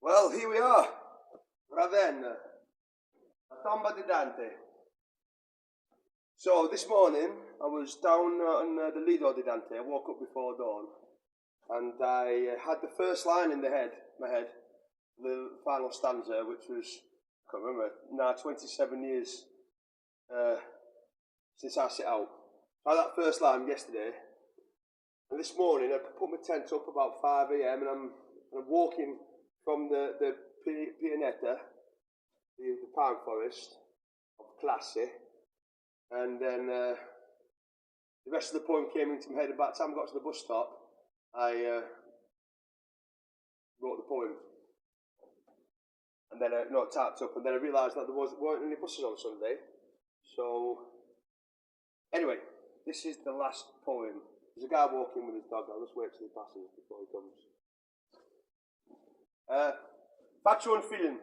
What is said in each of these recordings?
Well, here we are, Ravenna, Tomb of Dante. So this morning I was down on the Lido di Dante. I woke up before dawn, and I had the first line in my head, the final stanza, which was, I can't remember, now 27 years since I set out. I had that first line yesterday, and this morning I put my tent up about 5 a.m. and I'm walking from the Pianeta, the pine forest of Classy, and then the rest of the poem came into my head. About the time I got to the bus stop, I wrote the poem, and then I typed up, and then I realised that there weren't any buses on Sunday. So anyway, this is the last poem. There's a guy walking with his dog. I'll just wait till he passes before he comes. Faccio un film.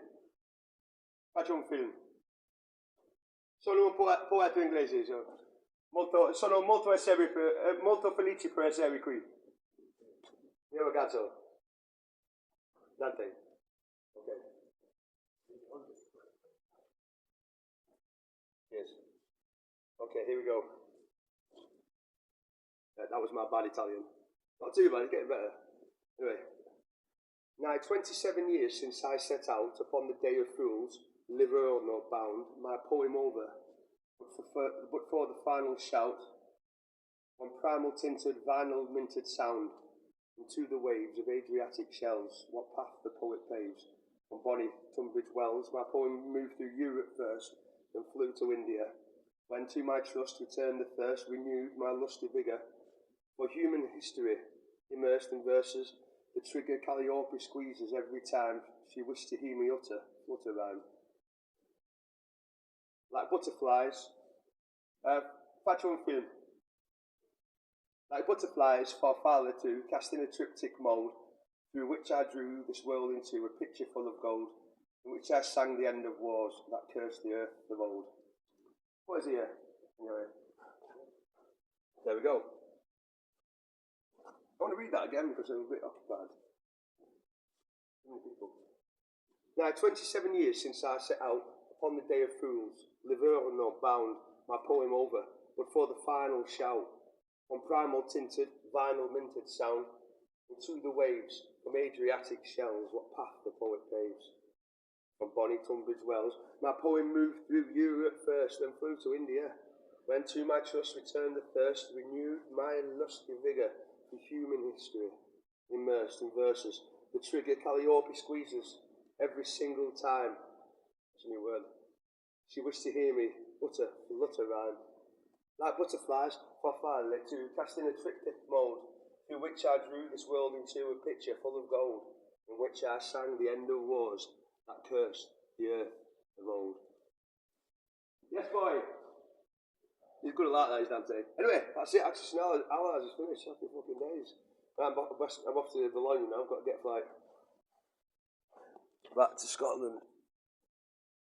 Sono un poeta inglese, sono molto felice per essere qui. Mio ragazzo, Dante. Okay. Yes. Okay, here we go. That was my bad Italian. Not too bad, it's getting better. Anyway. Now 27 years since I set out upon the day of fools, liver or no bound, my poem over, but for the final shout, on primal tinted vinyl minted sound, into the waves of Adriatic shells, what path the poet paves, from bonny Tunbridge Wells, my poem moved through Europe first, then flew to India, when to my trust returned the thirst, renewed my lusty vigour, for human history, immersed in verses, the trigger Calliope squeezes every time she wished to hear me utter flutter rhyme. Like butterflies, faccio un film. Like butterflies, farfalle too, cast in a triptych mould, through which I drew this world into a picture full of gold, in which I sang the end of wars that cursed the earth of old. What is here? Anyway, there we go. I want to read that again because I'm a bit occupied. Now, 27 years since I set out upon the day of fools, liver no bound, my poem over, but for the final shout, on primal tinted, vinyl minted sound, into the waves, from Adriatic shells, what path the poet paves. From bonny Tunbridge Wells, my poem moved through Europe first, then flew to India, when to my trust returned the thirst, renewed my lusty vigour, for human history, immersed in verses, the trigger Calliope squeezes every single time. That's a new word. She wished to hear me utter flutter rhyme. Like butterflies, farfalle too, cast in a triptych mould, through which I drew this world into a picture full of gold, in which I sang the end of wars that cursed the earth of old. Yes, boy. He's good at that, is Dante. Anyway, that's it. Actually, now ours is finished. Happy fucking days. I'm off to Bologna now. I've got to get a flight back to Scotland.